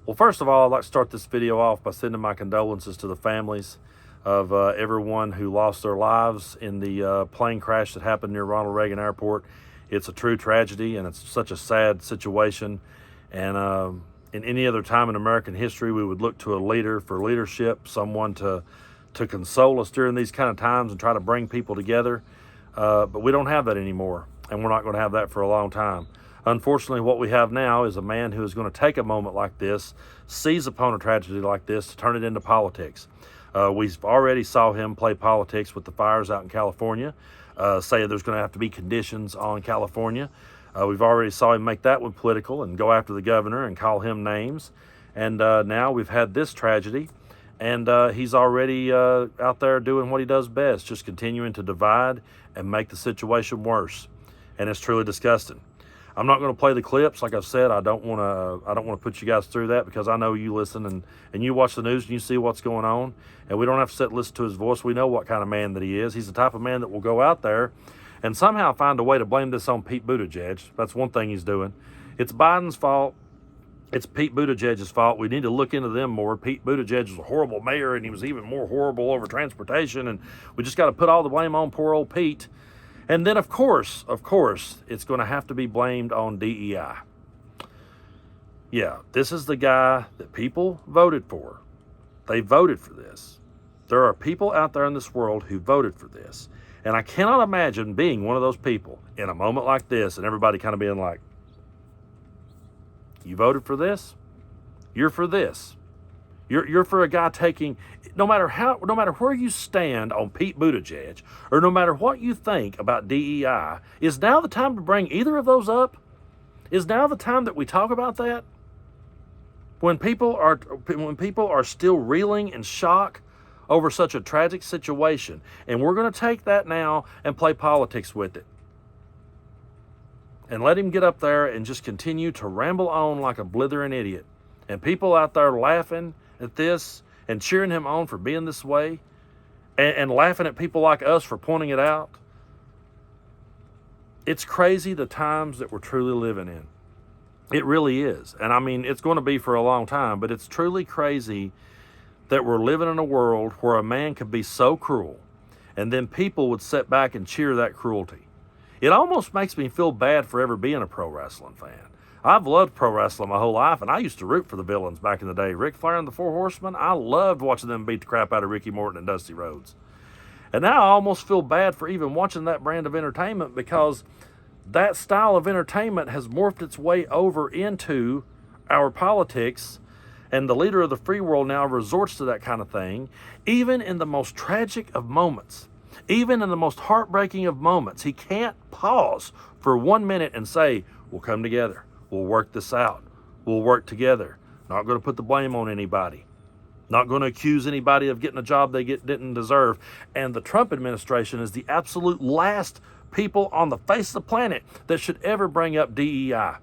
Well, first of all, I'd like to start this video off by sending my condolences to the families of everyone who lost their lives in the plane crash that happened near Ronald Reagan Airport. It's a true tragedy, and it's such a sad situation. And in any other time in American history, we would look to a leader for leadership, someone to console us during these kind of times and try to bring people together. But we don't have that anymore, and we're not going to have that for a long time. Unfortunately, what we have now is a man who is going to take a moment like this, seize upon a tragedy like this, to turn it into politics. We've already saw him play politics with the fires out in California, say there's going to have to be conditions on California. We've already saw him make that one political and go after the governor and call him names. And now we've had this tragedy, and he's already out there doing what he does best, just continuing to divide and make the situation worse. And it's truly disgusting. I'm not going to play the clips. Like I've said, I don't want to put you guys through that, because I know you listen and you watch the news and you see what's going on, and we don't have to sit and listen to his voice. We know what kind of man that he is. He's the type of man that will go out there and somehow find a way to blame this on Pete Buttigieg. That's one thing he's doing. It's Biden's fault. It's Pete Buttigieg's fault. We need to look into them more. Pete Buttigieg was a horrible mayor, and he was even more horrible over transportation, and we just got to put all the blame on poor old Pete. And then, of course, it's going to have to be blamed on DEI. Yeah, this is the guy that people voted for. They voted for this. There are people out there in this world who voted for this. And I cannot imagine being one of those people in a moment like this and everybody kind of being like, you voted for this? You're for this. You're for a guy taking, no matter where you stand on Pete Buttigieg, or no matter what you think about DEI, is now the time to bring either of those up? Is now the time that we talk about that? When people are still reeling in shock over such a tragic situation, and we're going to take that now and play politics with it. And let him get up there and just continue to ramble on like a blithering idiot. And people out there laughing at this and cheering him on for being this way, and laughing at people like us for pointing it out. It's crazy the times that we're truly living in. It really is. And I mean, it's going to be for a long time, but it's truly crazy that we're living in a world where a man could be so cruel, and then people would sit back and cheer that cruelty. It almost makes me feel bad for ever being a pro wrestling fan. I've loved pro wrestling my whole life, and I used to root for the villains back in the day. Ric Flair and the Four Horsemen, I loved watching them beat the crap out of Ricky Morton and Dusty Rhodes. And now I almost feel bad for even watching that brand of entertainment, because that style of entertainment has morphed its way over into our politics, and the leader of the free world now resorts to that kind of thing, even in the most tragic of moments. Even in the most heartbreaking of moments, he can't pause for 1 minute and say, we'll come together. We'll work this out. We'll work together. Not going to put the blame on anybody. Not going to accuse anybody of getting a job they didn't deserve. And the Trump administration is the absolute last people on the face of the planet that should ever bring up DEI.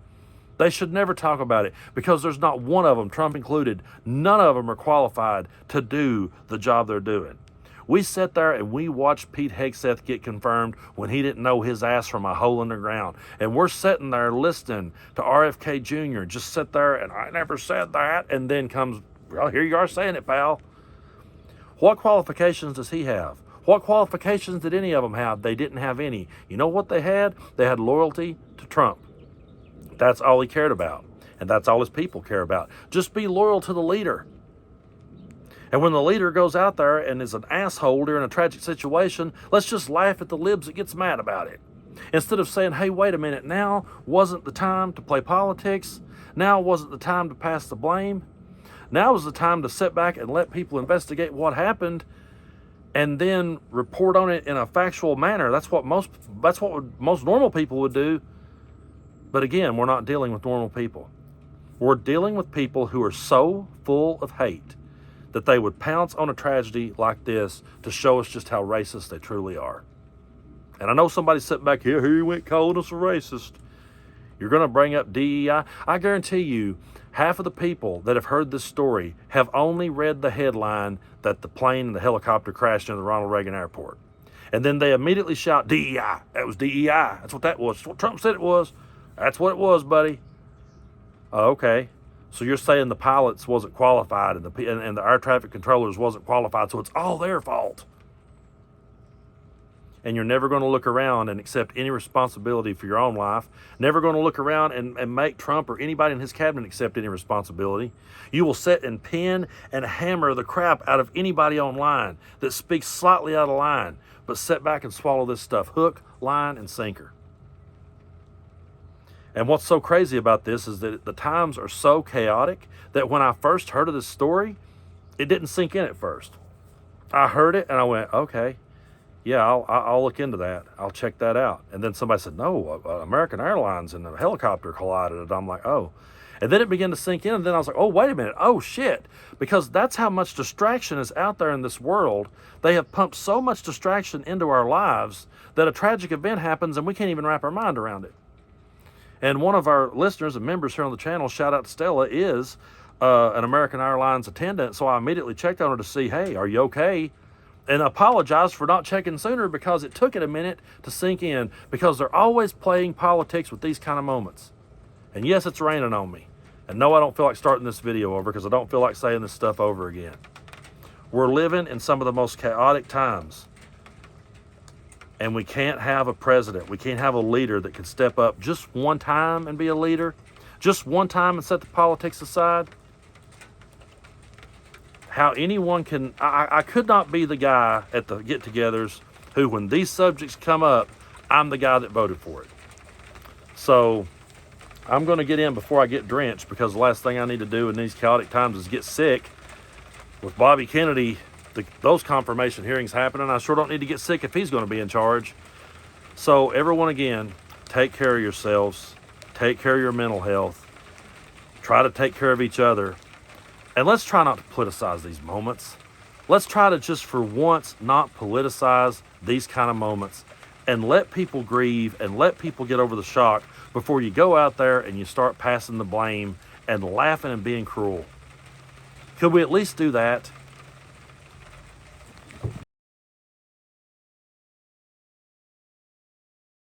They should never talk about it, because there's not one of them, Trump included, none of them are qualified to do the job they're doing. We sat there and we watched Pete Hegseth get confirmed when he didn't know his ass from a hole in the ground. And we're sitting there listening to RFK Jr. just sit there and I never said that. And then comes, well, here you are saying it, pal. What qualifications does he have? What qualifications did any of them have? They didn't have any. You know what they had? They had loyalty to Trump. That's all he cared about. And that's all his people care about. Just be loyal to the leader. And when the leader goes out there and is an asshole during a tragic situation, let's just laugh at the libs that gets mad about it. Instead of saying, hey, wait a minute, now wasn't the time to play politics. Now wasn't the time to pass the blame. Now was the time to sit back and let people investigate what happened and then report on it in a factual manner. That's what most normal people would do. But again, we're not dealing with normal people. We're dealing with people who are so full of hate that they would pounce on a tragedy like this to show us just how racist they truly are. And I know somebody's sitting back here, he went calling us a racist. You're going to bring up DEI? I guarantee you, half of the people that have heard this story have only read the headline that the plane and the helicopter crashed into the Ronald Reagan Airport. And then they immediately shout, DEI. That was DEI. That's what that was. That's what Trump said it was. That's what it was, buddy. Okay. So you're saying the pilots wasn't qualified and the air traffic controllers wasn't qualified, so it's all their fault. And you're never going to look around and accept any responsibility for your own life. Never going to look around and make Trump or anybody in his cabinet accept any responsibility. You will sit and pin and hammer the crap out of anybody online that speaks slightly out of line, but sit back and swallow this stuff, hook, line, and sinker. And what's so crazy about this is that the times are so chaotic that when I first heard of this story, it didn't sink in at first. I heard it and I went, okay, yeah, I'll look into that. I'll check that out. And then somebody said, no, American Airlines and a helicopter collided. And I'm like, oh. And then it began to sink in. And then I was like, oh, wait a minute. Oh, shit. Because that's how much distraction is out there in this world. They have pumped so much distraction into our lives that a tragic event happens and we can't even wrap our mind around it. And one of our listeners and members here on the channel, shout out to Stella, is an American Airlines attendant. So I immediately checked on her to see, hey, are you okay? And apologized for not checking sooner because it took it a minute to sink in, because they're always playing politics with these kind of moments. And yes, it's raining on me. And no, I don't feel like starting this video over because I don't feel like saying this stuff over again. We're living in some of the most chaotic times. And we can't have a president. We can't have a leader that can step up just one time and be a leader. Just one time and set the politics aside. How anyone can, I could not be the guy at the get-togethers who, when these subjects come up, I'm the guy that voted for it. So I'm going to get in before I get drenched, because the last thing I need to do in these chaotic times is get sick. With Bobby Kennedy, those confirmation hearings happening, I sure don't need to get sick if he's going to be in charge. So everyone, again, take care of yourselves. Take care of your mental health. Try to take care of each other. And let's try not to politicize these moments. Let's try to just for once not politicize these kind of moments and let people grieve and let people get over the shock before you go out there and you start passing the blame and laughing and being cruel. Could we at least do that?